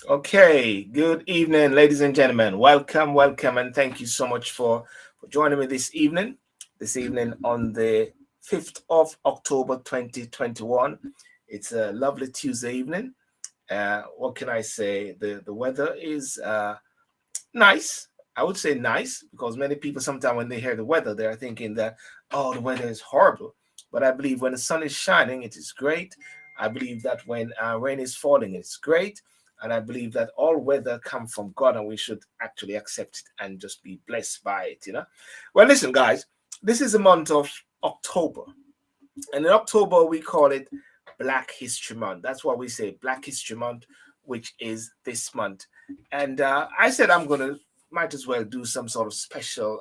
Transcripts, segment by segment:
Okay, good evening, ladies and gentlemen. Welcome, welcome, and thank you so much for joining me this evening. This evening on the 5th of October 2021. It's a lovely Tuesday evening. What can I say? The weather is nice. I would say nice because many people sometimes when they hear the weather, they're thinking that, oh, the weather is horrible. But I believe when the sun is shining, it is great. I believe that when rain is falling, it's great. And I believe that all weather comes from God and we should actually accept it and just be blessed by it. Well, listen, guys, this is the month of October. And in October, we call it Black History Month. That's why we say Black History Month, which is this month. And I said might as well do some sort of special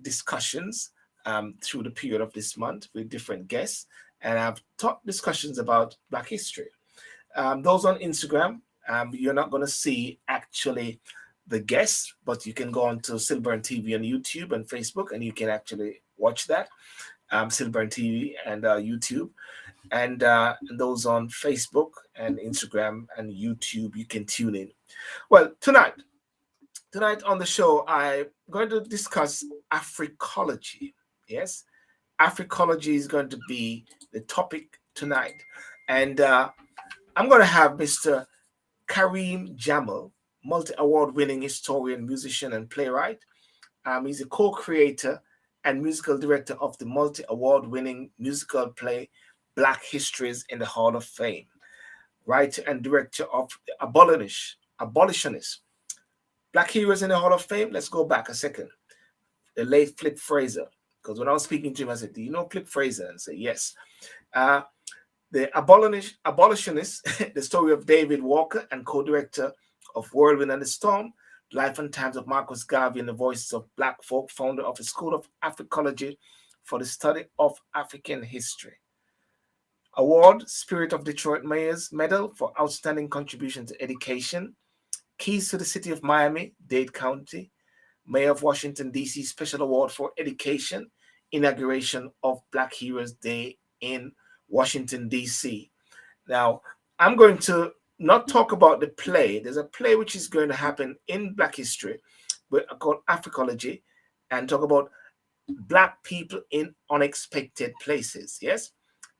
discussions through the period of this month with different guests. And I've taught discussions about Black history. Those on Instagram, you're not going to see actually the guests, but you can go on to SYLBOURNE TV on YouTube and Facebook, and you can actually watch that. SYLBOURNE TV and YouTube. And those on Facebook and Instagram and YouTube, you can tune in. Well, tonight on the show, I'm going to discuss Africology. Yes, Africology is going to be the topic tonight. And I'm going to have Mr. KHAREEM JAMAL, multi-award winning historian, musician, and playwright. He's a co-creator and musical director of the multi-award winning musical play Black Histories in the Hall of Fame. Writer and director of the Abolitionist. Black Heroes in the Hall of Fame. Let's go back a second. The late Flip Fraser. Because when I was speaking to him, I said, do you know Flip Fraser? And say, yes. The Abolitionist, the story of David Walker, and co-director of Whirlwind and the Storm, Life and Times of Marcus Garvey and the Voices of Black Folk, founder of the School of Africology for the Study of African History. Award, Spirit of Detroit Mayor's Medal for Outstanding Contribution to Education. Keys to the City of Miami, Dade County. Mayor of Washington, D.C. Special Award for Education. Inauguration of Black Heroes Day in Washington, D.C. Now, I'm going to not talk about the play. There's a play which is going to happen in Black history called Africology, and talk about Black people in unexpected places. Yes?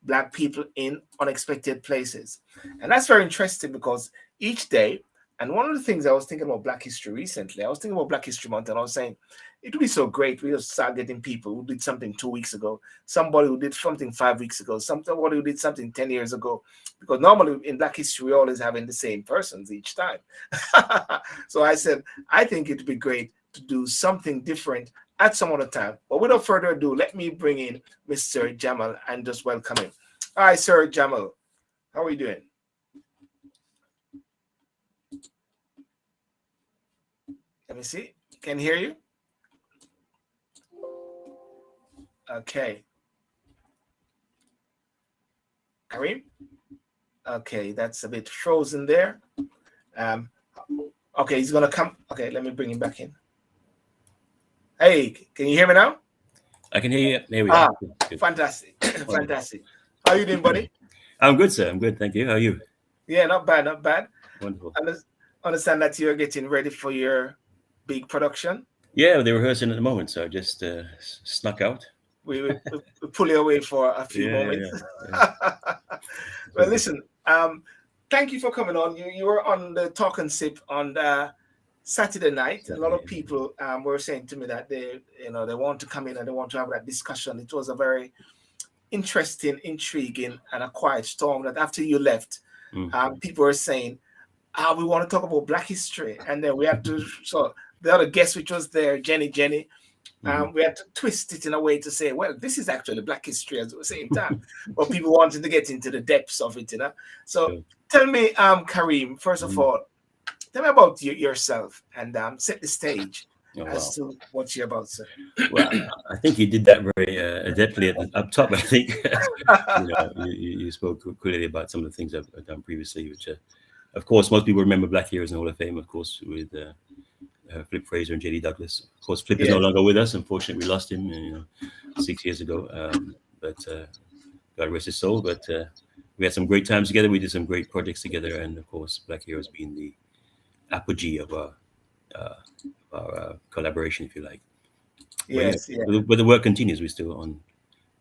Black people in unexpected places. And that's very interesting because each day, and one of the things I was thinking about Black history recently, I was thinking about Black History Month, and I was saying, it would be so great. We just start getting people who did something 2 weeks ago, somebody who did something 5 weeks ago, somebody who did something 10 years ago. Because normally in Black history, we're always having the same persons each time. So I said, I think it'd be great to do something different at some other time. But without further ado, let me bring in Mr. Jamal and just welcome him. Hi, Sir Jamal. How are you doing? Let me see. Can you hear you? Okay. KHAREEM? Okay, that's a bit frozen there. Okay, he's gonna come. Okay, let me bring him back in. Hey, can you hear me now? I can hear you. There we go. Good. Fantastic. Fantastic. How are you doing, buddy? I'm good, sir. I'm good. Thank you. How are you? Yeah, not bad, not bad. Wonderful. I understand that you're getting ready for your big production. Yeah, they're rehearsing at the moment, so I just snuck out. We pull you away for a few moments. Yeah. Well, listen, thank you for coming on. You were on the Talk and Sip on Saturday night. A lot of people were saying to me that they want to come in and they want to have that discussion. It was a very interesting, intriguing, and a quiet storm that after you left, people were saying, we want to talk about Black history. And then we had to, so the other guest which was there, Jenny, we had to twist it in a way to say, well, this is actually Black history at the same time. But people wanted to get into the depths of it, So tell me, KHAREEM, first of all, tell me about yourself and set the stage as to what you're about, sir. Well, I think you did that very adeptly up top. I think you spoke clearly about some of the things I've done previously, which, of course, most people remember Black Heroes in the Hall of Fame, of course, with Flip Fraser and J.D. Douglas. Of course, Flip is no longer with us. Unfortunately, we lost him 6 years ago. But God rest his soul. But we had some great times together. We did some great projects together, and of course, Black Heroes being the apogee of our collaboration, if you like. Yes, yeah. But the work continues. We're still on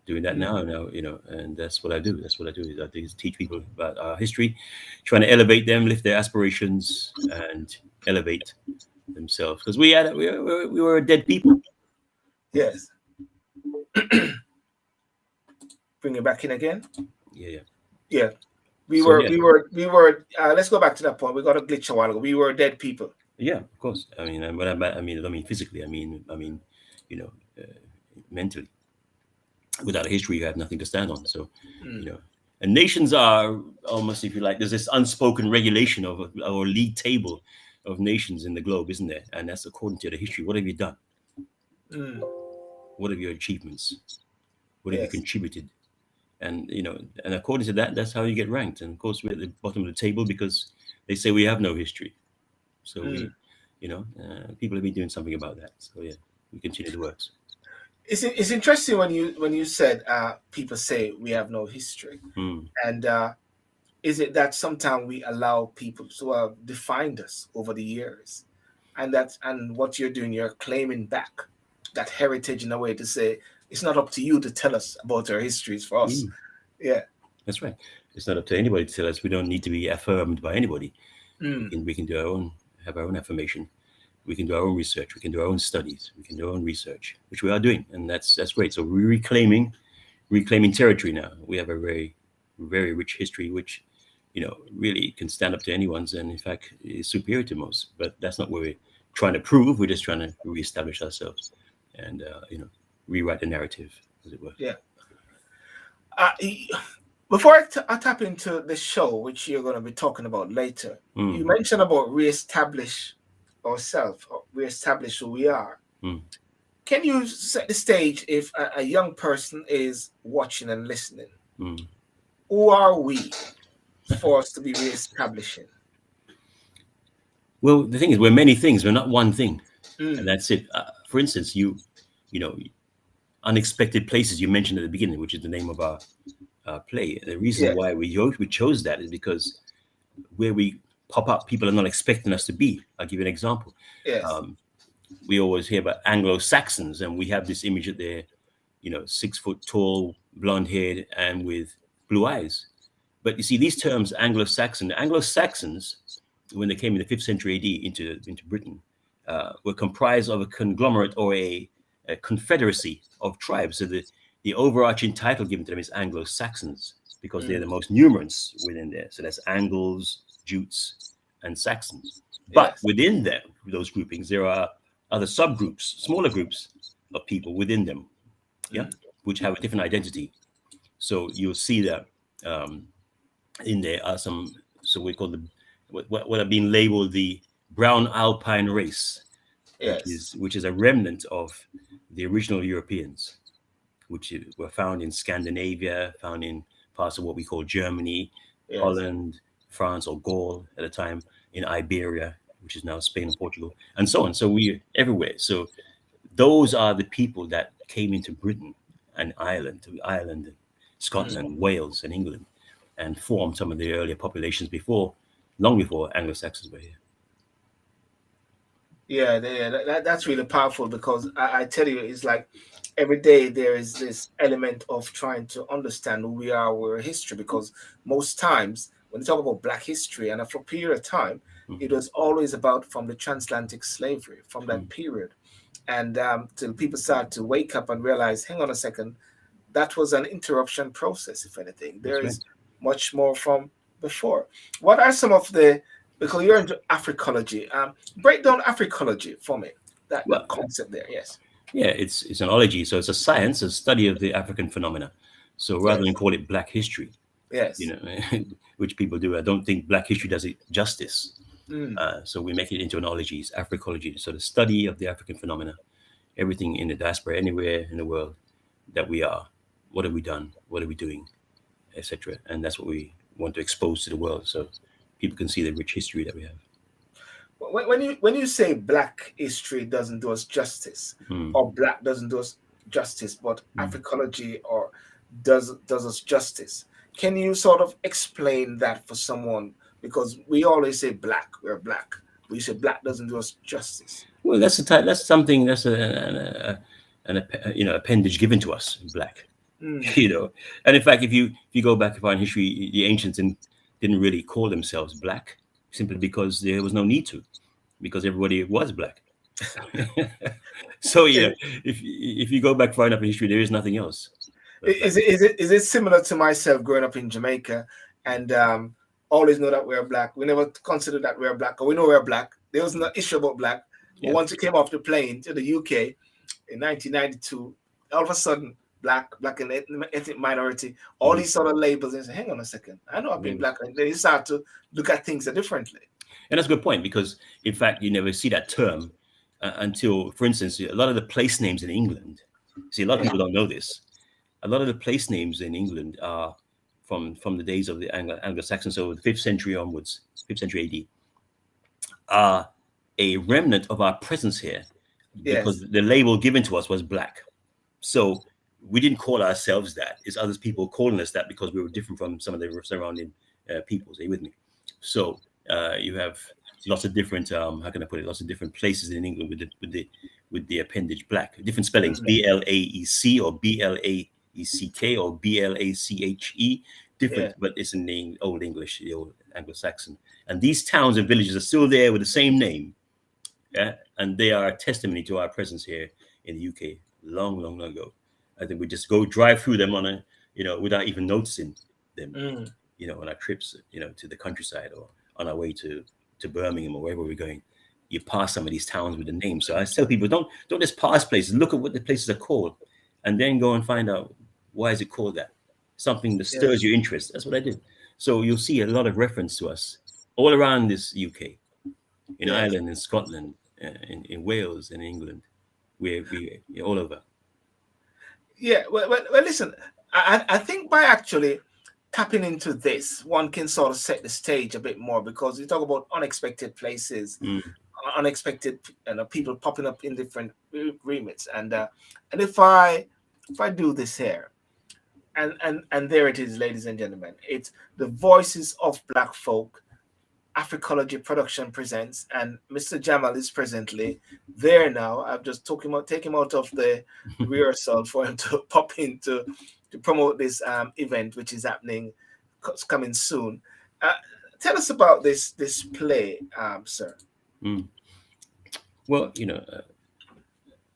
doing that Mm. now, and that's what I do. That's what I do is teach people about our history, trying to elevate them, lift their aspirations, and elevate themselves. Because we were a dead people. Yes. Bring it back in again. Yeah. We were. Let's go back to that point. We got a glitch a while ago. We were dead people. Yeah, of course. I mean, I mean physically. I mean, mentally. Without a history, you have nothing to stand on. So, and nations are almost, if you like, there's this unspoken regulation of our league table of nations in the globe, isn't there? And that's according to the history. What have you done? What are your achievements? What have you contributed? And and according to that, that's how you get ranked. And of course, we're at the bottom of the table because they say we have no history. So people have been doing something about that. So yeah, we continue the works. It's interesting when you said people say we have no history, and is it that sometimes we allow people to have defined us over the years, and what you're doing, you're claiming back that heritage in a way to say it's not up to you to tell us about our histories for us. Yeah, that's right. It's not up to anybody to tell us. We don't need to be affirmed by anybody. We can do have our own affirmation. We can do our own research. We can do our own studies. We can do our own research, which we are doing, and that's great. So we're reclaiming territory now. We have a very, very rich history, which really can stand up to anyone's, and in fact is superior to most. But that's not what we're trying to prove. We're just trying to reestablish ourselves and rewrite the narrative, as it were. Yeah. Before I tap into the show, which you're going to be talking about later, you mentioned about reestablish ourselves, or reestablish who we are. Can you set the stage if a young person is watching and listening? Who are we for us to be reestablishing? Well, the thing is, we're many things. We're not one thing, and that's it. For instance, Unexpected Places you mentioned at the beginning, which is the name of our play. The reason why we chose that is because where we pop up, people are not expecting us to be. I'll give you an example. Yes. We always hear about Anglo-Saxons, and we have this image that they're 6 foot tall, blonde haired, and with blue eyes. But you see, these terms, Anglo-Saxons, when they came in the 5th century AD into Britain, were comprised of a conglomerate or a confederacy of tribes. So the overarching title given to them is Anglo-Saxons because they're the most numerous within there. So that's Angles, Jutes, and Saxons. But within them, those groupings, there are other subgroups, smaller groups of people within them, which have a different identity. So you'll see that in there are some, so we call them what have been labeled the brown Alpine race, which is a remnant of the original Europeans, which were found in Scandinavia, found in parts of what we call Germany, Holland, France, or Gaul at the time, in Iberia, which is now Spain and Portugal, and so on. So we're everywhere. So those are the people that came into Britain and Ireland, Scotland, Wales, and England, and formed some of the earlier populations long before Anglo-Saxons were here. Yeah, that's really powerful because I tell you, it's like every day there is this element of trying to understand who we are, our history, because most times when you talk about Black history, and for a period of time, it was always about from the transatlantic slavery, from that period. And till people start to wake up and realize, hang on a second, that was an interruption process, if anything. There is much more from before. What are some of because you're into Africology, break down Africology for me, that concept there, yes. Yeah, it's an ology, so it's a science, a study of the African phenomena. So rather than call it Black history, which people do, I don't think Black history does it justice. So we make it into an ology, it's Africology. So the study of the African phenomena, everything in the diaspora, anywhere in the world that we are, what have we done, what are we doing, etc. And that's what we want to expose to the world, so people can see the rich history that we have. When you say Black history doesn't do us justice, or Black doesn't do us justice, but Africology or does us justice, Can you sort of explain that for someone? Because we always say black, we're black. We say black doesn't do us justice. Well, that's a type. That's something. That's an appendage given to us, black. You know, and in fact, if you go back in history, the ancients didn't really call themselves black simply because there was no need to, because everybody was black. So if you go back far enough in history, there is nothing else. Is it similar to myself growing up in Jamaica and always know that we're black? We never consider that we're black, or we know we're black. There was no issue about black. But once we came off the plane to the UK in 1992, all of a sudden, black and ethnic minority, all these sort of labels, and say, hang on a second, I know I've been black. And they start to look at things differently. And that's a good point, because in fact, you never see that term until, for instance, a lot of the place names in England. See, a lot of people don't know this. A lot of the place names in England are from the days of the Anglo-Saxons, so the 5th century onwards, 5th century AD, are a remnant of our presence here, because the label given to us was black. So we didn't call ourselves that. It's others people calling us that because we were different from some of the surrounding peoples. Are you with me? So you have lots of different, how can I put it? Lots of different places in England with the appendage black, different spellings, BLAEC or BLAECK or BLACHE, different, but it's in the Old English, the Old Anglo-Saxon. And these towns and villages are still there with the same name, and they are a testimony to our presence here in the UK long, long, long ago. I think we just go drive through them on without even noticing them, on our trips, to the countryside or on our way to Birmingham or wherever we're going. You pass some of these towns with the names. So I tell people, don't just pass places. Look at what the places are called, and then go and find out why is it called that. Something that stirs your interest. That's what I did. So you'll see a lot of reference to us all around this UK, in Ireland, in Scotland, in Wales, in England. We're all over. Yeah. Well, listen. I think by actually tapping into this, one can sort of set the stage a bit more, because you talk about unexpected places, unexpected people popping up in different remits, and if I do this here, and there it is, ladies and gentlemen, it's the Voices of Black Folk Africology production presents, and Mr. Jamal is presently there now. I've just take him out of the rehearsal for him to pop in to promote this event, which is happening, coming soon. Tell us about this play, sir. Well,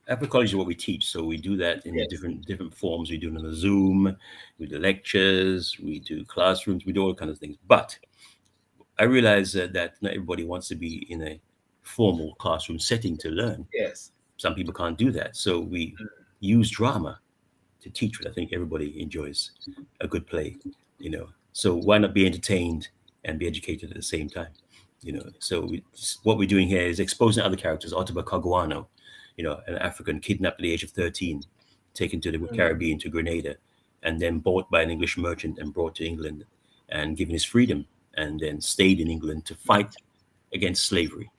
Africology is what we teach, so we do that in different forms. We do it on the Zoom, we do lectures, we do classrooms, we do all kinds of things. But I realize that not everybody wants to be in a formal classroom setting to learn. Yes. Some people can't do that. So we use drama to teach what I think everybody enjoys, a good play, So why not be entertained and be educated at the same time? So what we're doing here is exposing other characters. Ottobah Kagwano, an African kidnapped at the age of 13, taken to the Caribbean, to Grenada, and then bought by an English merchant and brought to England and given his freedom, and then stayed in England to fight against slavery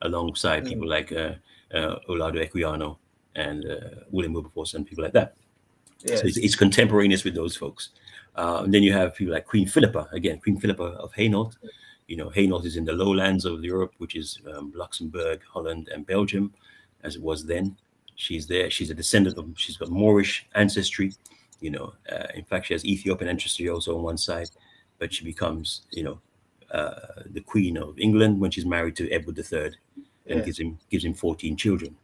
alongside people like Olaudah Equiano and William Wilberforce and people like that. Yes. So it's contemporaneous with those folks. And then you have people like Queen Philippa, Queen Philippa of Hainault. Hainault is in the lowlands of Europe, which is Luxembourg, Holland, and Belgium, as it was then. She's there. She's a descendant of, she's got Moorish ancestry. In fact, she has Ethiopian ancestry also on one side, but she becomes, the Queen of England when she's married to Edward III, and gives him 14 children.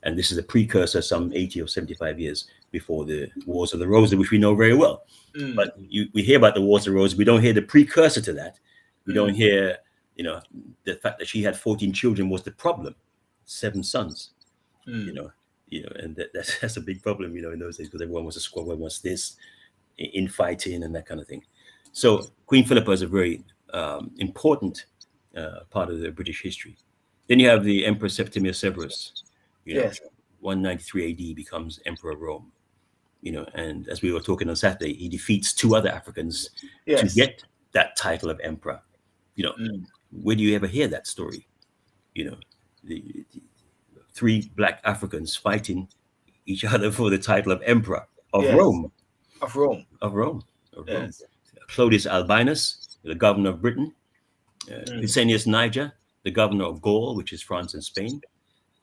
And this is a precursor some 80 or 75 years before the Wars of the Roses, which we know very well. But we hear about the Wars of the Roses. We don't hear the precursor to that. We don't hear, the fact that she had 14 children was the problem. 7 sons, and that's a big problem, in those days, because everyone was a squad, everyone was this, infighting and that kind of thing. So Queen Philippa is a very important part of the British history. Then you have the Emperor Septimius Severus, 193 AD, becomes Emperor of Rome, and as we were talking on Saturday, he defeats 2 other Africans to get that title of emperor. Where do you ever hear that story? The 3 black Africans fighting each other for the title of emperor of Rome. Of Rome. of Rome. Yes. Clodius Albinus, the governor of Britain. Licinius Niger, the governor of Gaul, which is France and Spain.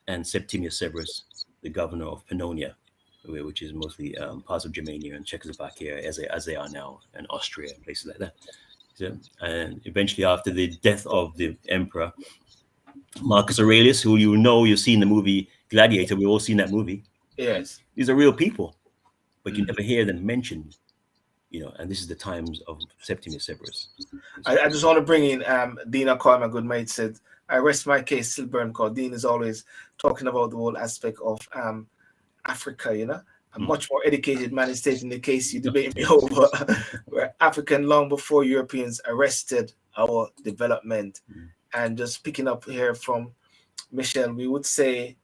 And Septimius Severus, the governor of Pannonia, which is mostly parts of Germania and Czechoslovakia, as they are now, and Austria and places like that. So, and eventually, after the death of the emperor Marcus Aurelius, who you've seen the movie Gladiator, we've all seen that movie. Yes. These are real people, but you never hear them mentioned, and this is the times of Septimius Severus. I just want to bring in Dean O'Coy, my good mate, said, I rest my case, Sylbourne, because Dean is always talking about the whole aspect of Africa, A much more educated man is stating the case you debate me over, where African long before Europeans arrested our development. And just picking up here from Michelle, we wouldn't say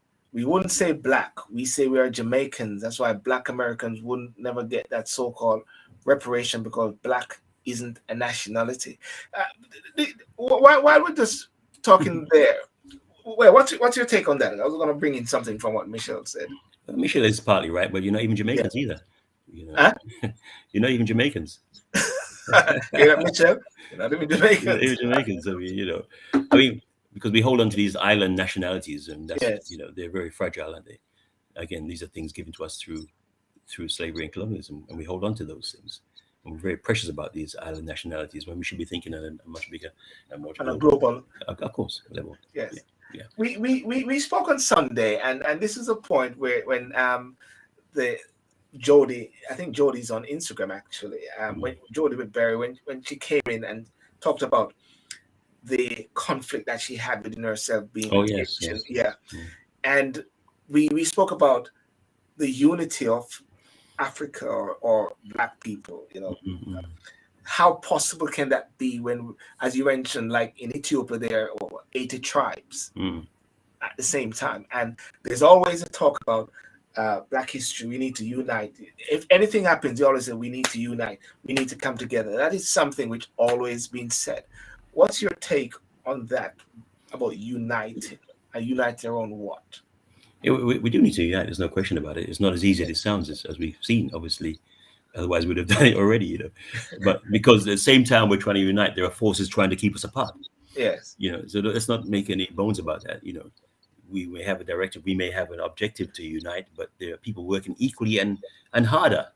black, we say we are Jamaicans. That's why black Americans wouldn't never get that so-called reparation, because black isn't a nationality. Why we're just talking there, well, what's your take on that? I was going to bring in something from what Michelle said. Michelle is partly right, but you're not even Jamaicans either. You're not even Jamaicans. You're not Michelle. You're not even Jamaicans. You're not even Jamaicans. I mean, because we hold on to these island nationalities, and that's they're very fragile, aren't they? Again, these are things given to us through slavery and colonialism, and we hold on to those things. And we're very precious about these island nationalities when we should be thinking at a much bigger and more global, of course, level. Yes. Yeah. We spoke on Sunday, and this is a point where when the Jody, I think Jody's on Instagram actually, when Jody with Barry, when she came in and talked about the conflict that she had within herself being Egyptian. And we spoke about the unity of Africa or black people, How possible can that be when, as you mentioned, like in Ethiopia, there are 80 tribes at the same time? And there's always a talk about Black history. We need to unite. If anything happens, you always say we need to unite. We need to come together. That is something which always been said. What's your take on that, about uniting? And uniting around what? We do need to unite. There's no question about it. It's not as easy as it sounds, as we've seen, obviously. Otherwise, we'd have done it already, But because at the same time we're trying to unite, there are forces trying to keep us apart. Yes. So let's not make any bones about that. We may have a directive, we may have an objective to unite, but there are people working equally and harder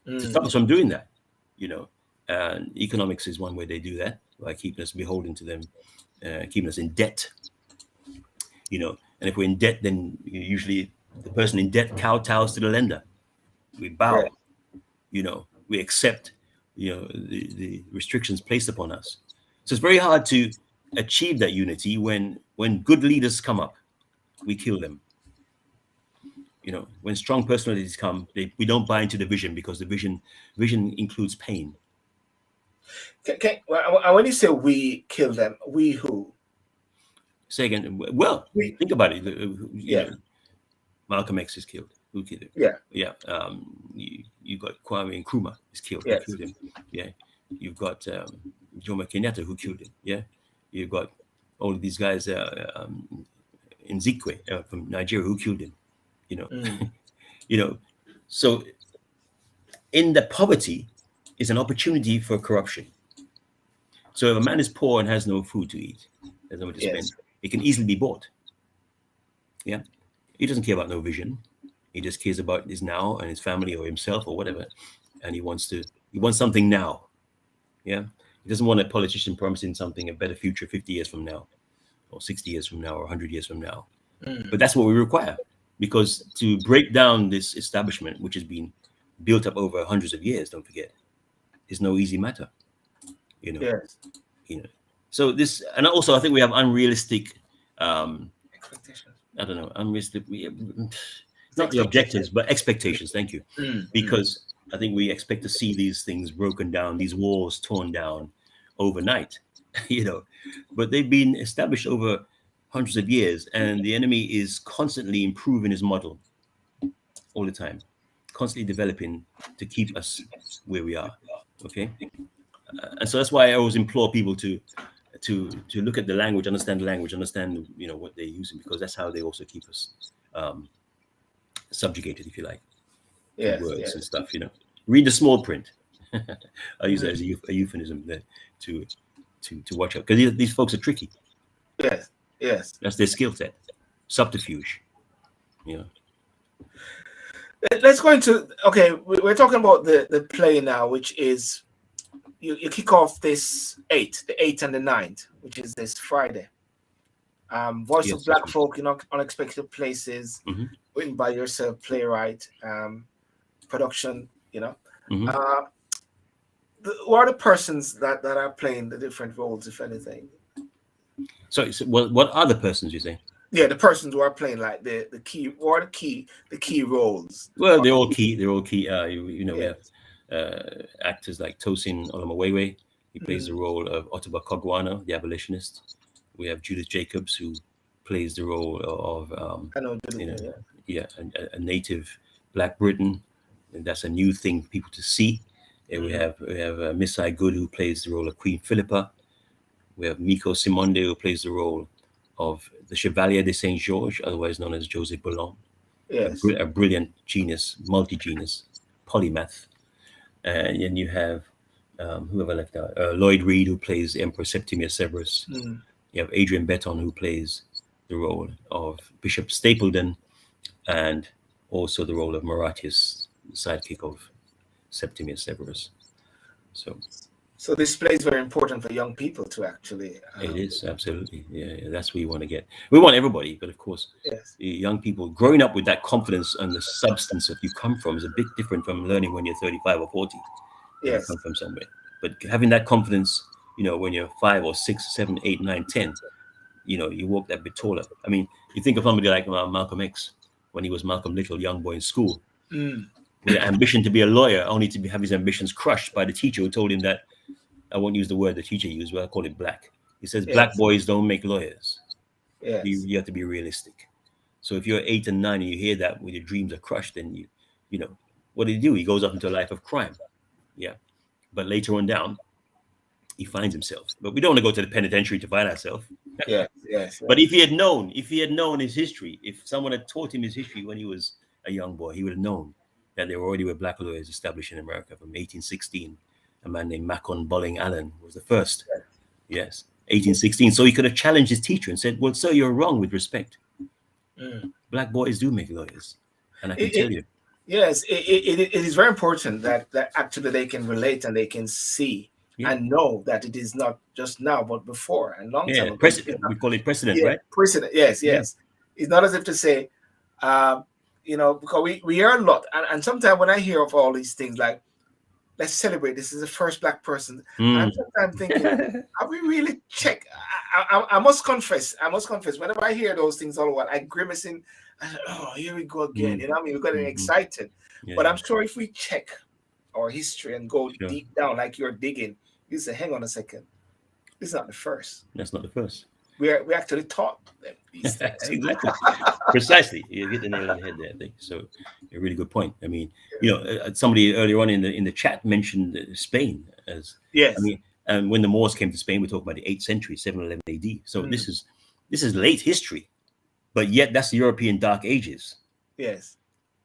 to stop us from doing that. And economics is one way they do that, by keeping us beholden to them, keeping us in debt. And if we're in debt, then usually the person in debt kowtows to the lender. We bow. Right. We accept, the restrictions placed upon us. So it's very hard to achieve that unity when good leaders come up, we kill them. When strong personalities come, we don't buy into the vision, because the vision includes pain. Okay. When you say we kill them, we who? Say again. Well, think about it. Malcolm X is killed. Who killed him? Yeah. You got Kwame Nkrumah is killed. Yes. Who killed him? Yeah. You've got Jomo Kenyatta, who killed him. Yeah. You've got all of these guys in Zikwe from Nigeria, who killed him. So in the poverty is an opportunity for corruption. So if a man is poor and has no food to eat, has nowhere to spend, it can easily be bought. Yeah. He doesn't care about no vision. He just cares about his now and his family or himself or whatever. And he wants something now. Yeah. He doesn't want a politician promising something, a better future 50 years from now, or 60 years from now, or 100 years from now. But that's what we require, because to break down this establishment, which has been built up over hundreds of years, don't forget, is no easy matter. Yes. So this, and also I think we have unrealistic expectations. I don't know, unrealistic, not the objectives, but expectations. Thank you. Because I think we expect to see these things broken down, these walls torn down overnight, but they've been established over hundreds of years, and the enemy is constantly improving his model all the time, constantly developing to keep us where we are. Okay. And so that's why I always implore people to look at the language, understand what they're using, because that's how they also keep us subjugated, if you like, to words and stuff. Read the small print. I use that as a euphemism there to watch out, because these folks are tricky. Yes, yes. That's their skill set, subterfuge. You know. Let's go into, okay, we're talking about the play now, which is you kick off this the 8th and the 9th, which is this Friday. Voice of Black Folk in Unexpected Places, written by yourself, playwright, production, you know. What are the persons that are playing the different roles, if anything? So what are the persons you say? Yeah, the persons who are playing like the key, or the key roles. Well, they're all key. They're all key. You know, we have actors like Tosin Olamawewe. He plays the role of Ottobah Kogwano, the abolitionist. We have Judith Jacobs, who plays the role of a native Black Briton, and that's a new thing for people to see. And we have Miss I Good, who plays the role of Queen Philippa. We have Miko Simonde, who plays the role of the Chevalier de Saint George, otherwise known as Joseph Boulogne. Yes. A brilliant genius, multi-genius, polymath. And then you have whoever left out, Lloyd Reed, who plays Emperor Septimius Severus. You have Adrian Betton, who plays the role of Bishop Stapledon, and also the role of Maratius, the sidekick of Septimius Severus. So this play is very important for young people to actually. It is, absolutely. Yeah, that's where you want to get. We want everybody, but of course, young people growing up with that confidence and the substance that you come from is a bit different from learning when you're 35 or 40. Yes. You come from somewhere. But having that confidence, you know, when you're 5 or 6, 7, 8, 9, 10, you know, you walk that bit taller. I mean, you think of somebody like Malcolm X, when he was Malcolm Little, young boy in school, with the ambition to be a lawyer, only to have his ambitions crushed by the teacher who told him that, I won't use the word the teacher used, but I'll call it black. He says, black boys don't make lawyers. Yes. You have to be realistic. So if you're 8 and 9 and you hear that when your dreams are crushed, then you know, what did he do? He goes off into a life of crime. Yeah. But later on down, he finds himself. But we don't want to go to the penitentiary to find ourselves. Yes. But if he had known his history, if someone had taught him his history when he was a young boy, he would have known that there already were black lawyers established in America from 1816. A man named Macon Bolling Allen was the first. Yes, 1816. So he could have challenged his teacher and said, well, sir, you're wrong with respect. Black boys do make lawyers. And I can tell you. Yes, it is very important that actually they can relate and they can see and know that it is not just now, but before and long time ago. Precedent. We call it precedent, right? Precedent, yes. It's not as if to say, you know, because we hear a lot. And sometimes when I hear of all these things, like, let's celebrate, this is the first black person. I'm sometimes thinking, have we really checked? I must confess, whenever I hear those things all the while, I grimacing, oh, here we go again. You know what I mean? We're getting excited. But I'm sure if we check our history and go deep down, like you're digging, you say, hang on a second. This is not the first. That's not the first. We actually taught them these things. Exactly. Precisely. You hit the nail on the head there, I think. So a really good point. I mean, you know, somebody earlier on in the chat mentioned Spain as I mean, and when the Moors came to Spain, we're talking about the 8th century, 711 AD. So this is late history, but yet that's the European Dark Ages. Yes.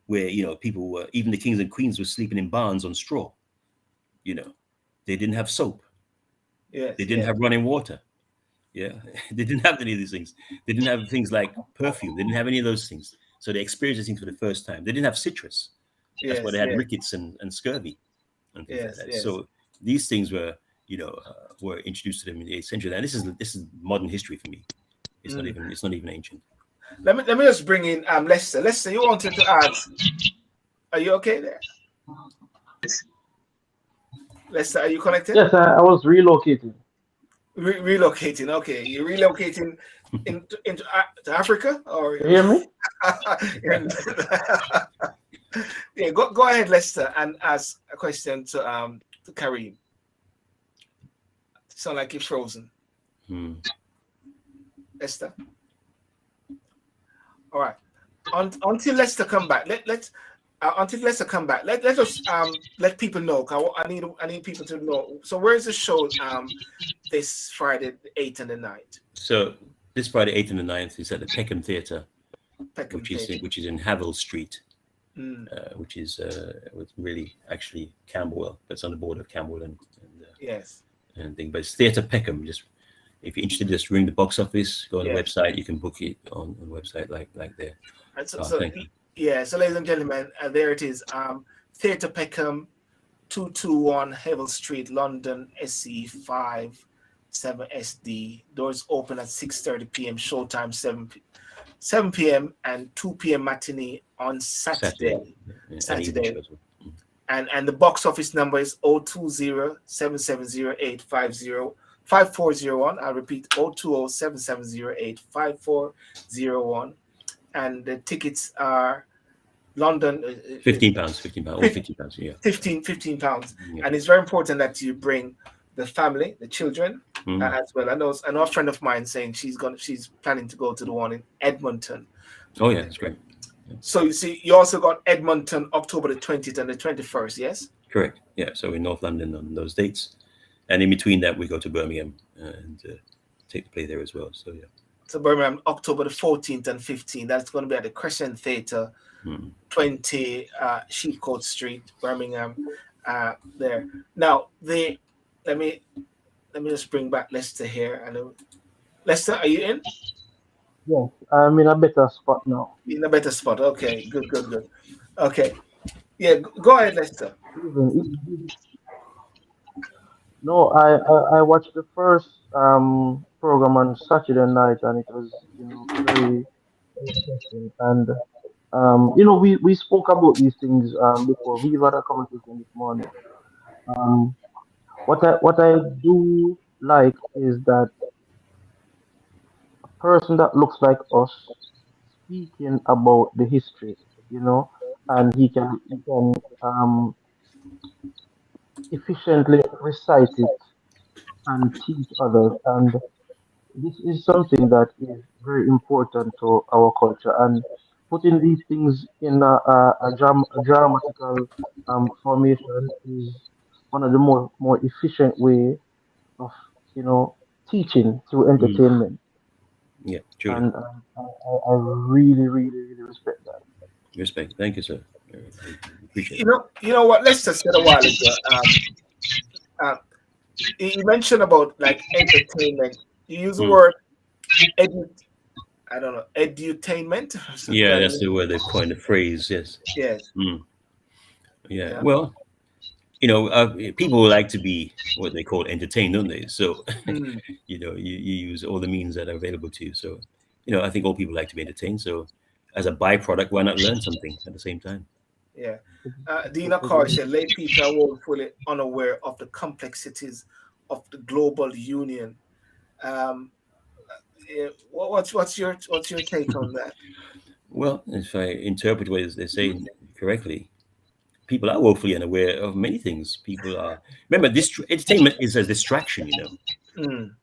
Where, you know, people were, even the kings and queens were sleeping in barns on straw. You know, they didn't have soap. Yes. They didn't have running water. Yeah, they didn't have any of these things. They didn't have things like perfume. They didn't have any of those things. So they experienced these things for the first time. They didn't have citrus. That's why they had rickets and scurvy and things like that. So these things were, you know, were introduced to them in the 8th century. And this is modern history for me. It's not even ancient. Let me just bring in Lester. Lester, you wanted to add? Are you okay there? Lester, are you connected? Yes, I was relocating. Relocating, okay. You're relocating into Africa, or you hear me? Yeah, go ahead, Lester, and ask a question to Kareem. Sound like you're frozen. Lester. All right. Until Lester come back, until Lester come back, let us let people know. I need people to know. So where is the show this Friday, the 8th and the 9th? So this Friday, 8th and the 9th, is at the Peckham Theatre, which is in Havel Street which is really actually Camberwell. That's on the border of Camberwell and thing. But it's Theatre Peckham. Just if you're interested, just ring the box office. Go on the website. You can book it on the website like there. So ladies and gentlemen, there it is. Theatre Peckham, 221 Hevel Street, London, SE 57SD. Doors open at 6:30 p.m. Showtime 7 p.m. and 2 p.m. matinee on Saturday. And the box office number is 020-7708-5401. I'll repeat, 020-7708-5401. And the tickets are London, £15, yeah. 15 pounds. Yeah. And it's very important that you bring the family, the children, as well. I know a friend of mine saying she's planning to go to the one in Edmonton. Oh yeah, that's great. Yeah. So you see, you also got Edmonton, October the 20th and the 21st, yes? Correct. Yeah. So in North London on those dates, and in between that we go to Birmingham and take the play there as well. So yeah. So Birmingham, October the 14th and 15th. That's going to be at the Crescent Theatre, 20 Sheepcoat Street, Birmingham. There. Now, let me just bring back Lester here. Lester, are you in? Yes, I'm in a better spot now. In a better spot. Okay, good. Okay. Yeah, go ahead, Lester. No, I watched the first program on Saturday night, and it was very interesting. And we spoke about these things before. We've had a conversation this morning. What I do like is that a person that looks like us speaking about the history, and he can efficiently recite it and teach others. And this is something that is very important to our culture. And putting these things in a dramatical formation is one of the more efficient way of teaching through entertainment. Yeah, true. And I really respect that. Respect. Thank you, sir. Appreciate it. You know what Lester said a while ago. You mentioned about like entertainment. You use the word edutainment. Yeah, that's the word they coined the phrase. Yes. Yes. Yeah. Well, people like to be what they call entertained, don't they? So, you use all the means that are available to you. So, I think all people like to be entertained. So, as a byproduct, why not learn something at the same time? Yeah. Dina Carr said, lay people are woefully unaware of the complexities of the global union. What's your take on that? Well, if I interpret what they're saying correctly, people are woefully unaware of many things. People are. Remember, this entertainment is a distraction.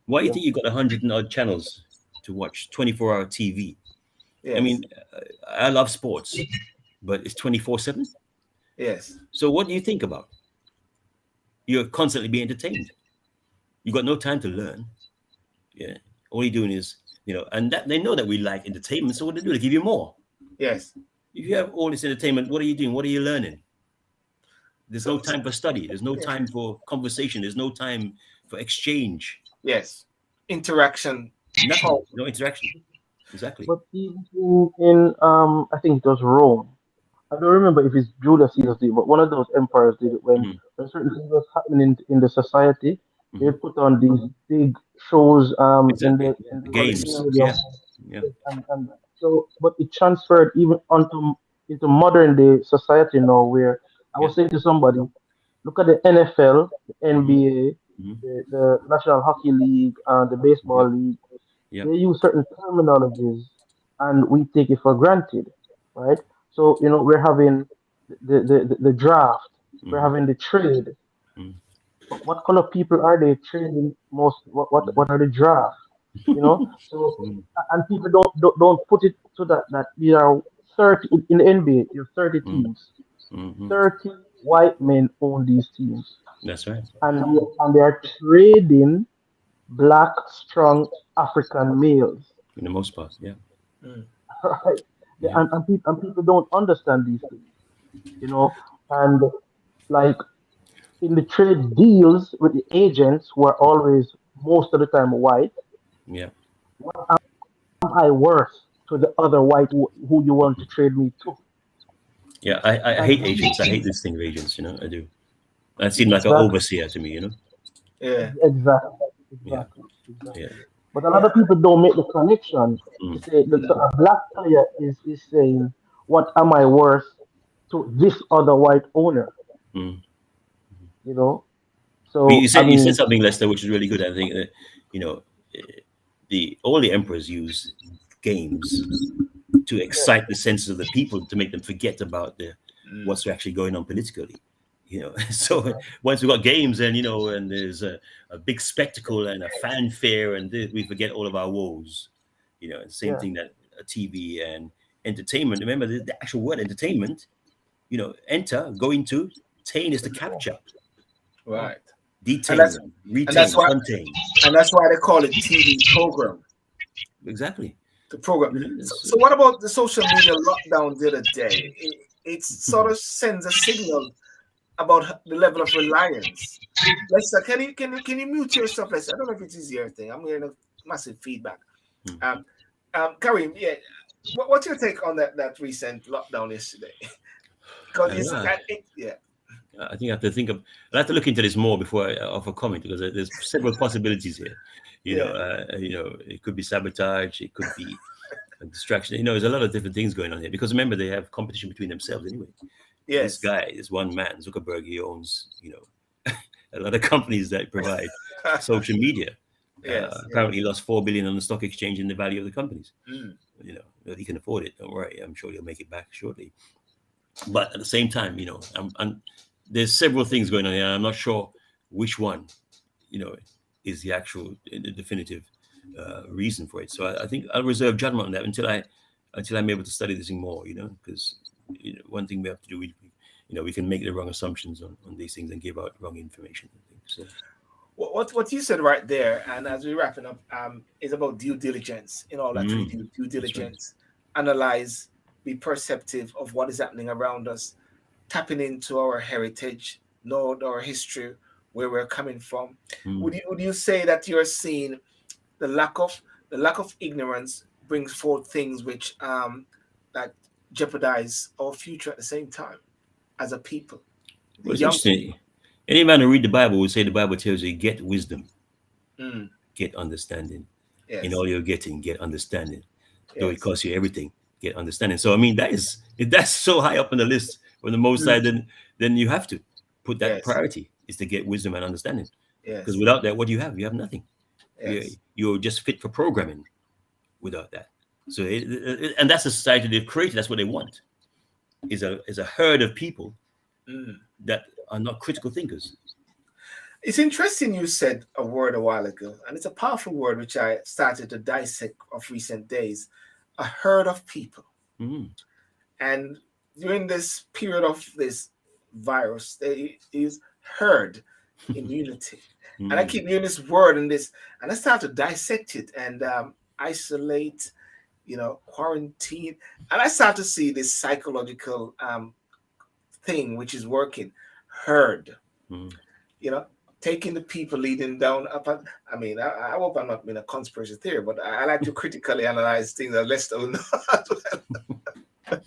Why do you think you've got 100 and odd channels to watch 24-hour TV? Yes. I mean, I love sports, but it's 24/7. Yes. So what do you think about? You're constantly being entertained. You got no time to learn. Yeah. All you're doing is, and that they know that we like entertainment. So what do? They give you more. Yes. If you have all this entertainment, what are you doing? What are you learning? There's no time for study. There's no time for conversation. There's no time for exchange. Yes. Interaction. Nothing. No interaction. Exactly. But even in I think it was Rome. I don't remember if it's Julius Caesar did, but one of those empires did it when certain things was happening in the society. They put on these big shows in the games. Yeah. And so, but it transferred even into modern day society now, where I was saying to somebody, look at the NFL, the NBA, the National Hockey League, the Baseball League. Yep. They use certain terminologies, and we take it for granted, right? So we're having the draft, we're having the trade. But what color people are they trading most? What are the draft? So and people don't put it so that you are 30 in the NBA. You're 30 teams. 30 white men own these teams. That's right. And they are trading black, strong African males. In the most part, yeah. Right. Yeah. And people don't understand these things. you know, and like in the trade deals with the agents who are always most of the time white, Yeah. am I worth to the other white who you want to trade me to? Yeah. I And hate agents. I hate this thing of agents. I do. That seemed like an exactly, overseer to me. Yeah. exactly, Yeah. exactly, Yeah. exactly. But a lot of people don't make the connection to Mm, say that so a black player is saying, "What am I worth to this other white owner?" mm. You know. But you So I said you said mean, something, Lester, which is really good. I think you know the all the emperors use games to excite the senses of the people to make them forget about Mm. what's actually going on politically. So once we've got games and and there's a big spectacle and a fanfare and we forget all of our woes. And same yeah, thing that TV and entertainment. Remember the actual word entertainment. Enter, go into, tain is to capture, yeah, Right. And detain, that's and that's retain, why contain. they call it TV program. Exactly. The program. So So, what about the social media lockdown the other day? It sort of sends a signal about the level of reliance. Lester, can you mute yourself, Lester? I don't know if it's easier thing. I'm hearing a massive feedback. Um, Kareem, yeah. What's your take on that recent lockdown yesterday? Because I don't it's know. that it, yeah. I think I have to think of. I have to look into this more before I offer comment because there's several possibilities here. Yeah. It could be sabotage. It could be a distraction. There's a lot of different things going on here because remember they have competition between themselves anyway. This Yes. guy, this one man, Zuckerberg, he owns a lot of companies that provide social media. Yes. Yes. Apparently, he lost 4 billion on the stock exchange in the value of the companies. Mm. He can afford it. Don't worry. I'm sure he'll make it back shortly. But at the same time, there's several things going on here. I'm not sure which one, you know, is the actual, the definitive reason for it. So I think I'll reserve judgment on that until I'm able to study this thing more. Because one thing we have to do, we can make the wrong assumptions on these things and give out wrong information. I think so. What you said right there, and as we're wrapping up, is about due diligence. In all that we Mm, do, due that's right. diligence, analyze, be perceptive of what is happening around us, tapping into our heritage, know our history, where we're coming from. Mm. Would you say that you're seeing the lack of ignorance brings forth things which that jeopardize our future at the same time as a people, the Well, it's young interesting. Any man who read the Bible will say the Bible tells you get wisdom, people. Mm, get understanding. In yes, all you're getting, get understanding. Though it yes. costs you everything, get understanding. So I mean, if that's so high up on the list from the most Mm, side, then you have to put that yes, priority is to get wisdom and understanding. Because yes, without that, what do you have? You have nothing. yes. You're just fit for programming without that. So and that's the society they've created. That's what they want. Is a herd of people Mm. that are not critical thinkers. It's interesting you said a word a while ago, and it's a powerful word which I started to dissect of recent days. A herd of people. Mm. And during this period of this virus, there is herd immunity. And I Mm. keep hearing this word and this, and I start to dissect it and isolate, quarantine. And I start to see this psychological thing which is working. Herd, Mm. you know, taking the people leading down up. I mean, I hope I'm not being a conspiracy theory, but I like to critically analyze things that less don't know.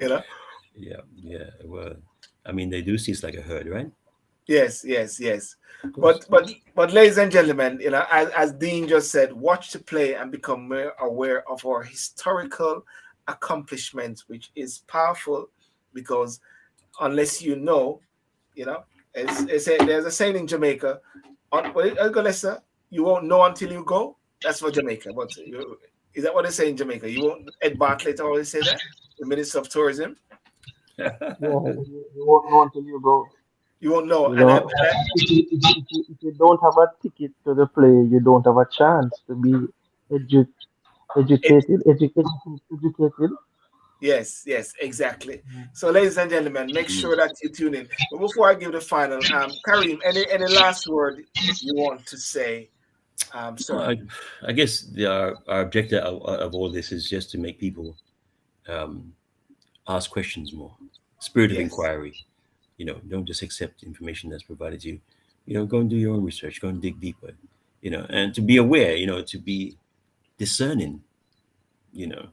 you know. Yeah, yeah. Well, I mean, they do see it's like a herd, right? Yes, yes, yes. Of course. But ladies and gentlemen, as Dean just said, watch the play and become more aware of our historical accomplishments, which is powerful because unless you know, there's a saying in Jamaica, go Lester, you won't know until you go. That's for Jamaica. But is that what they say in Jamaica? You won't. Ed Bartlett always say that, the Minister of Tourism. yeah. You won't know until you go. You won't know, You know, if you don't have a ticket to the play, you don't have a chance to be edu- educated. yes, yes, exactly. So, ladies and gentlemen, make sure that you tune in. But before I give the final, Kareem, any last word you want to say, Well, sir? I guess our objective of all this is just to make people um, ask questions more. Spirit of Yes. inquiry. You know, don't just accept information that's provided you. You know, go and do your own research. Go and dig deeper. You know, and to be aware. You know, to be discerning. You know,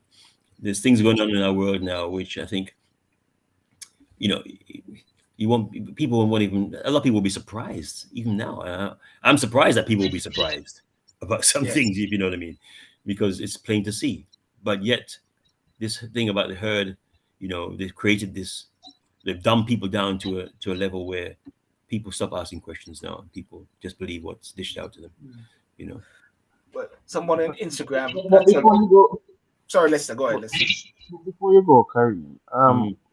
there's things going on in our world now, which I think, you know, you won't. People won't even. A lot of people will be surprised even now. I'm surprised that people will be surprised about some Yes. things, if you know what I mean, because it's plain to see. But yet, this thing about the herd, you know, they've created this. They've dumbed people down to a level where people stop asking questions now, and people just believe what's dished out to them. You know. But someone on Instagram. But before you go, Sorry, Lester. Go ahead, Lester. before you go, Kareem,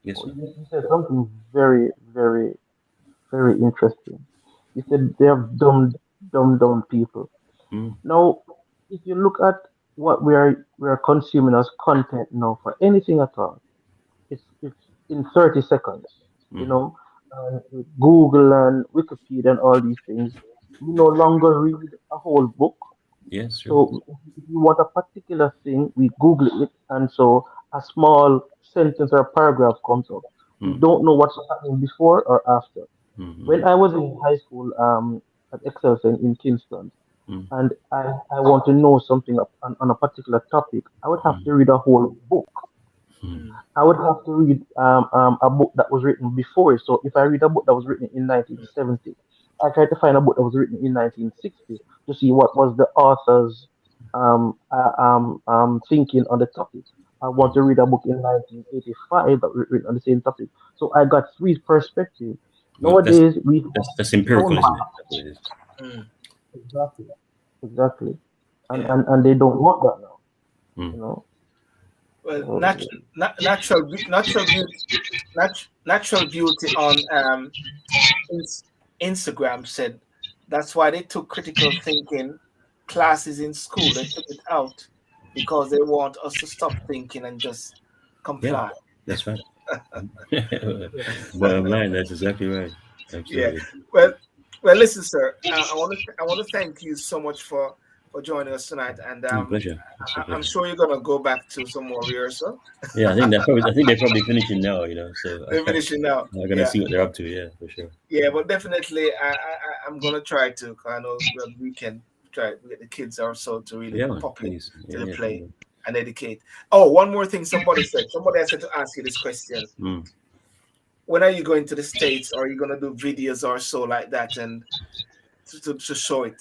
Yes, sir. you said something very, very, very interesting. You said they have dumbed down people. Mm, Now, if you look at what we are consuming as content now for anything at all, it's in 30 seconds. You mm. know, with Google and Wikipedia and all these things, we no longer read a whole book. Yes, sure. So if you want a particular thing, we Google it, and so a small sentence or paragraph comes up. We Mm, don't know what's happening before or after. mm, When I was in high school, at Excelsior in Kingston, mm, and I want to know something on a particular topic, I would have mm, to read a whole book. mm, Mm. I would have to read a book that was written before it. So if I read a book that was written in 1970, I try to find a book that was written in 1960 to see what was the author's thinking on the topic. I want mm. to read a book in 1985 that was written on the same topic. So I got three perspectives. Well, that's Nowadays, we have that's empirical, sound isn't it? bites. That's what it is. Mm. Exactly. Exactly. And, Yeah. and, and they don't want that now, Mm. you know. Well, So, natural beauty on Instagram said that's why they took critical thinking classes in school. They took it out because they want us to stop thinking and just Yeah, comply. that's right. yeah. Bottom line, that's exactly right. Yeah. Absolutely. Well, listen, sir. I want to thank you so much for joining us tonight, and My pleasure. It's a I'm pleasure. sure you're gonna go back to some more rehearsal. Yeah, I think they're probably finishing now, you know. So They're finishing now. I'm gonna Yeah. see what they're up to. Yeah, for sure. Yeah, but definitely, I'm gonna try to. 'Cause I know we can try to get the kids also to really Yeah, man, pop in please. to Yeah, the yeah. play and educate. Oh, one more thing. Somebody said. Somebody I said to ask you this question. Mm. When are you going to the States? Or are you gonna do videos or so like that and to show it?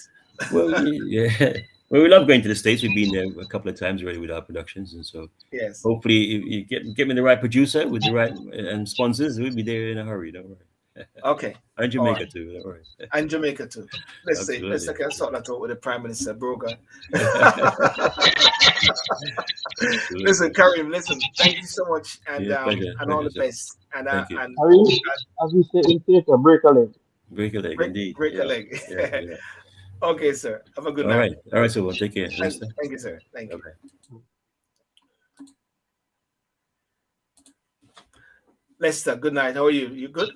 Well, yeah. Well, we love going to the States. We've been there a couple of times already with our productions, and so Yes. hopefully, if you get me the right producer with the right and sponsors, we'll be there in a hurry. Don't worry. Okay. And All Jamaica right. too. Don't worry. And Jamaica too. Let's see. Let's Absolutely. can sort that out with the Prime Minister Brogan. Listen, Absolutely. Karim. Listen. Thank you so much, and Yeah, pleasure. all Pleasure, the sir. best. And Thank you. I mean, as we say in theater, break a leg. Break a leg, indeed. break a Yeah. leg. Yeah, yeah. Okay, sir. Have a good All night. right. All right, so well, take care. Lester. Thank you, sir. Thank you. Bye-bye. Lester, good night. How are you? You good?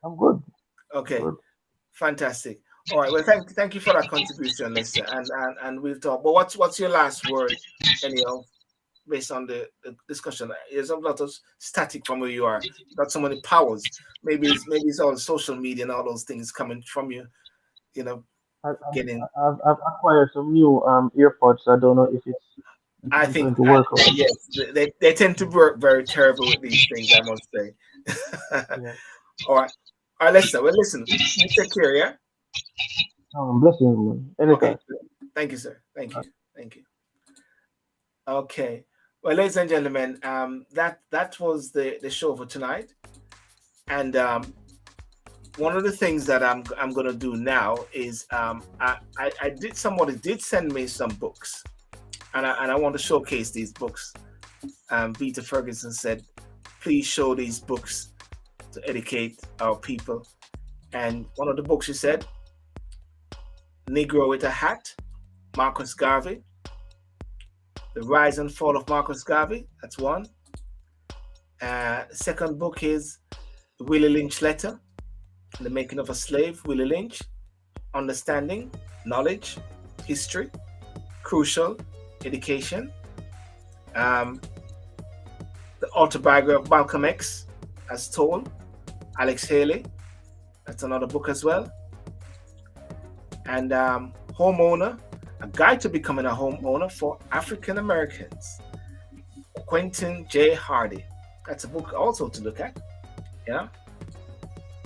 I'm good. Okay. Good. Fantastic. All right. Well, thank you for that contribution, Lester. And we'll talk. But what's your last word, anyhow, based on the discussion? There's a lot of static from where you are. You've got so many powers. Maybe it's all social media and all those things coming from you, you know, getting I've acquired some new earpods. I don't know if I it's think going to work out. yes, they tend to work very terrible with these things, I must say. Yeah. All right, Lester. Well, listen, you take care, yeah. Blessings, man. Anytime. Okay, thank you, sir. Thank you. Okay, well, ladies and gentlemen, that was the show for tonight, and one of the things that I'm gonna do now is somebody did send me some books. And I want to showcase these books. Peter Ferguson said, please show these books to educate our people. And one of the books he said, Negro with a Hat, Marcus Garvey. The Rise and Fall of Marcus Garvey, that's one. The second book is The Willie Lynch Letter, The Making of a Slave, Willie Lynch. Understanding, Knowledge, History, Crucial, Education. The Autobiography of Malcolm X, as told, Alex Haley. That's another book as well. And Homeowner, A Guide to Becoming a Homeowner for African Americans, Quentin J. Hardy. That's a book also to look at. Yeah.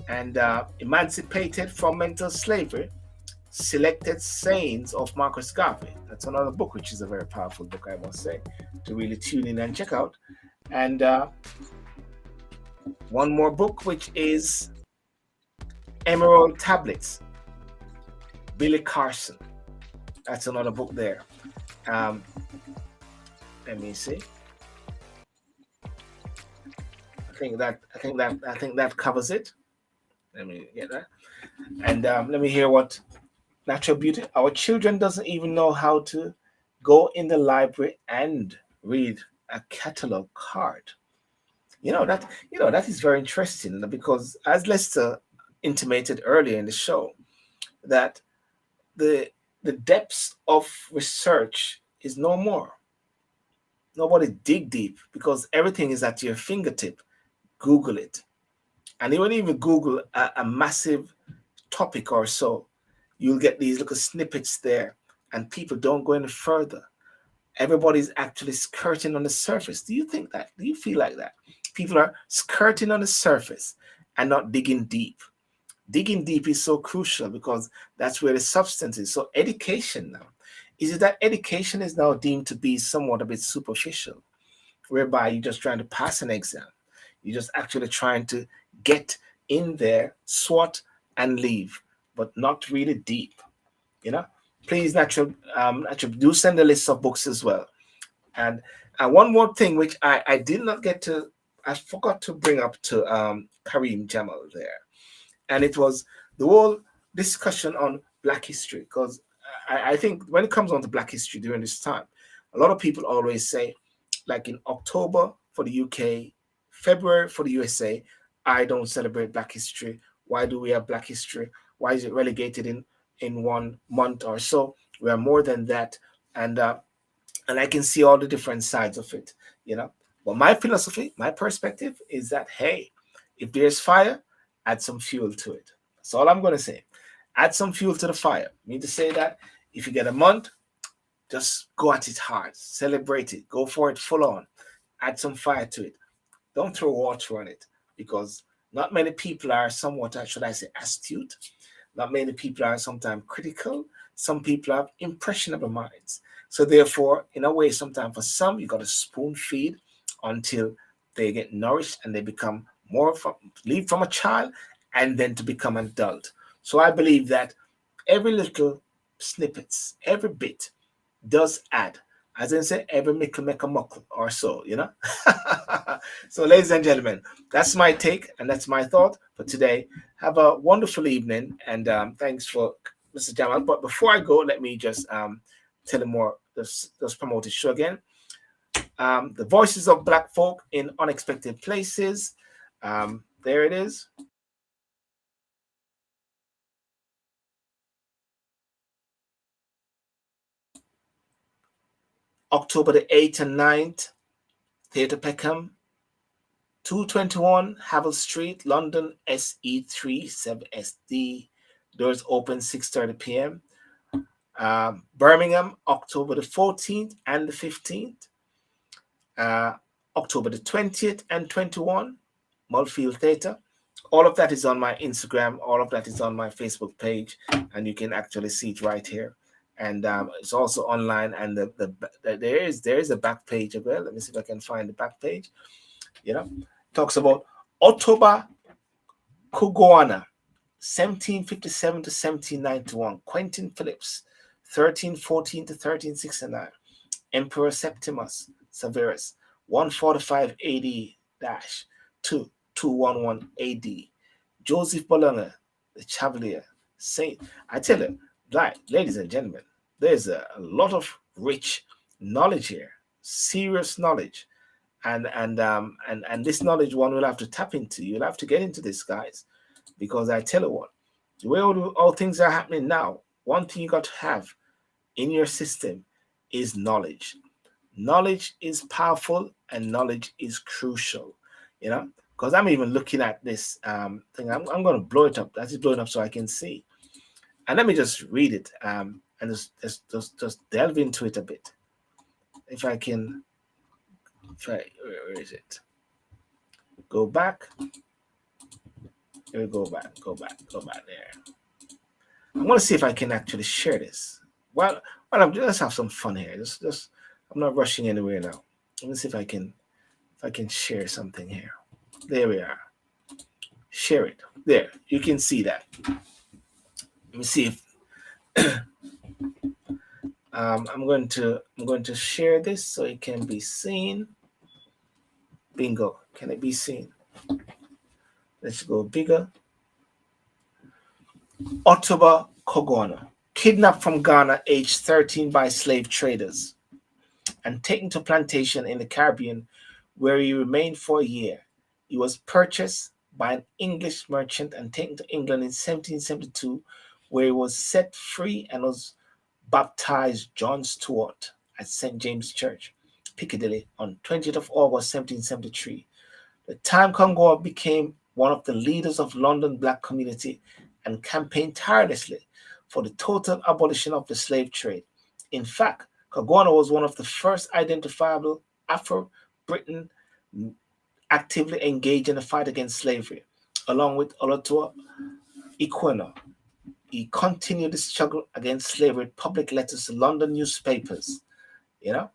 And Emancipated from Mental Slavery, Selected Sayings of Marcus Garvey. That's another book, which is a very powerful book, I must say, to really tune in and check out. And one more book, which is Emerald Tablets, Billy Carson. That's another book there. Let me see. I think that covers it. Let me get that. And let me hear what Natural Beauty. Our children doesn't even know how to go in the library and read a catalog card. That is very interesting, because as Lester intimated earlier in the show, that the depths of research is no more. Nobody dig deep because everything is at your fingertip. Google it. And when you even Google a massive topic or so, you'll get these little snippets there, and people don't go any further. Everybody's actually skirting on the surface. Do you think that? Do you feel like that? People are skirting on the surface and not digging deep. Digging deep is so crucial because that's where the substance is. So education now, is it that education is now deemed to be somewhat a bit superficial, whereby you're just trying to pass an exam? You're just actually trying to get in there, swat, and leave, but not really deep. Please, Natural, do send a list of books as well. And one more thing, which I did not get to, I forgot to bring up to KHAREEM Jamal there. And it was the whole discussion on Black history, because I think when it comes on to Black history during this time, a lot of people always say, like in October for the UK, February for the USA, I don't celebrate Black history. Why do we have Black history? Why is it relegated in 1 month or so? We are more than that. And I can see all the different sides of it, But my philosophy, my perspective is that, hey, if there's fire, add some fuel to it. That's all I'm going to say. Add some fuel to the fire. I mean to say that if you get a month, just go at it hard. Celebrate it. Go for it full on. Add some fire to it. Don't throw water on it, because not many people are somewhat, should I say, astute. Not many people are sometimes critical. Some people have impressionable minds. So therefore, in a way, sometimes for some, you got to spoon feed until they get nourished and they become leave from a child and then to become an adult. So I believe that every little snippets, every bit does add. As I say, every mickle make a muckle or so, So ladies and gentlemen, that's my take and that's my thought for today. Have a wonderful evening, and thanks for Mr. Jamal. But before I go, let me just tell you more, just promote the show again. The Voices of Black Folk in Unexpected Places. There it is. October the 8th and 9th, Theatre Peckham, 221 Havel Street, London, SE3 7SD. Doors open 6:30 p.m. Birmingham, October the 14th and the 15th. October the 20th and 21, Mulfield Theatre. All of that is on my Instagram. All of that is on my Facebook page, and you can actually see it right here. And it's also online. And there is a back page as well. Let me see if I can find the back page. Talks about Otoba Kugoana, 1757 to 1791. Quentin Phillips, 1314 to 1369. Emperor Septimus Severus, 145 AD to 211 AD. Joseph Bologna, the Chevalier Saint. I tell you, ladies and gentlemen, there's a lot of rich knowledge here, serious knowledge, and this knowledge one will have to tap into. You'll have to get into this, guys, because I tell you what, the way all things are happening now, one thing you got to have in your system is knowledge. Knowledge is powerful and knowledge is crucial, you know, because I'm even looking at this thing. I'm going to blow it up. That's just blowing up so I can see. And let me just read it and just delve into it a bit. If I can, where is it? Go back. Here we go back there. I'm going to see if I can actually share this. Well, let's have some fun here. Just I'm not rushing anywhere now. Let me see if I can share something here. There we are. Share it. There, you can see that. Let me see if I'm going to share this so it can be seen. Bingo. Can it be seen? Let's go bigger. Otuba Kogwana, kidnapped from Ghana, aged 13 by slave traders, and taken to plantation in the Caribbean, where he remained for a year. He was purchased by an English merchant and taken to England in 1772, where he was set free and was baptized John Stuart at St. James Church, Piccadilly, on 20th of August 1773. The time Kongwa became one of the leaders of London black community and campaigned tirelessly for the total abolition of the slave trade. In fact, Kogwana was one of the first identifiable Afro-Briton actively engaged in the fight against slavery, along with Olotua Ikwena. He continued the struggle against slavery with public letters to London newspapers. You know,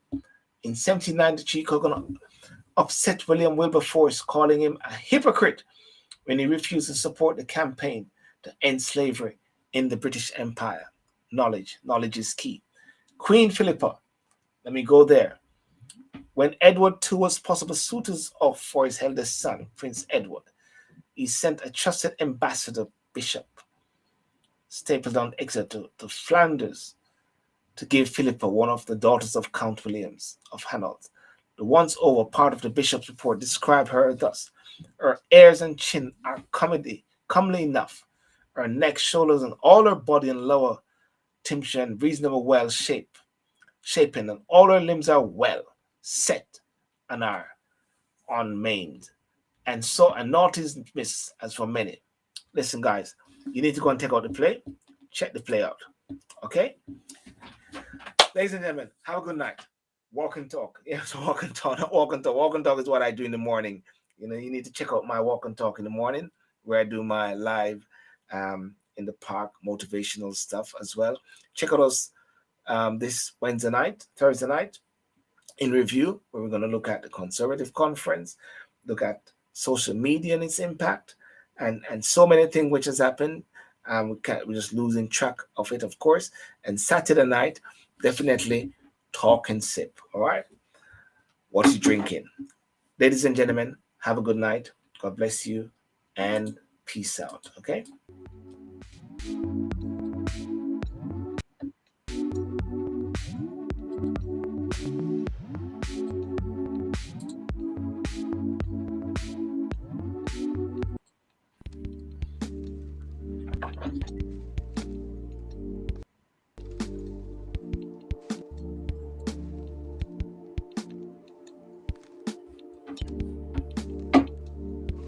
in 1793, Kogwana upset William Wilberforce, calling him a hypocrite when he refused to support the campaign to end slavery in the British Empire. Knowledge is key. Queen Philippa, let me go there. When Edward II was possible suitors for his eldest son, Prince Edward, he sent a trusted ambassador, Bishop Stapledon Exeter, to Flanders to give Philippa one of the daughters of Count Williams of Hainault. The once over part of the bishop's report described her thus: her ears and chin are comely enough, her neck, shoulders, and all her body and lower tincture and reasonable well shapen, and all her limbs are well set and are unmaimed. And so a naught is missed as for many. Listen, guys, you need to go and take out the play. Check the play out. Okay? Ladies and gentlemen, have a good night. Walk and talk. Yes, walk and talk. Walk and talk. Walk and talk is what I do in the morning. You know, you need to check out my walk and talk in the morning, where I do my live in the park motivational stuff as well. Check out us this Thursday night in review, where we're going to look at the Conservative Conference, look at social media and its impact, and so many things which has happened. We're just losing track of it, of course. And Saturday night, definitely talk and sip. All right. What are you drinking? Ladies and gentlemen, have a good night. God bless you and peace out. Okay.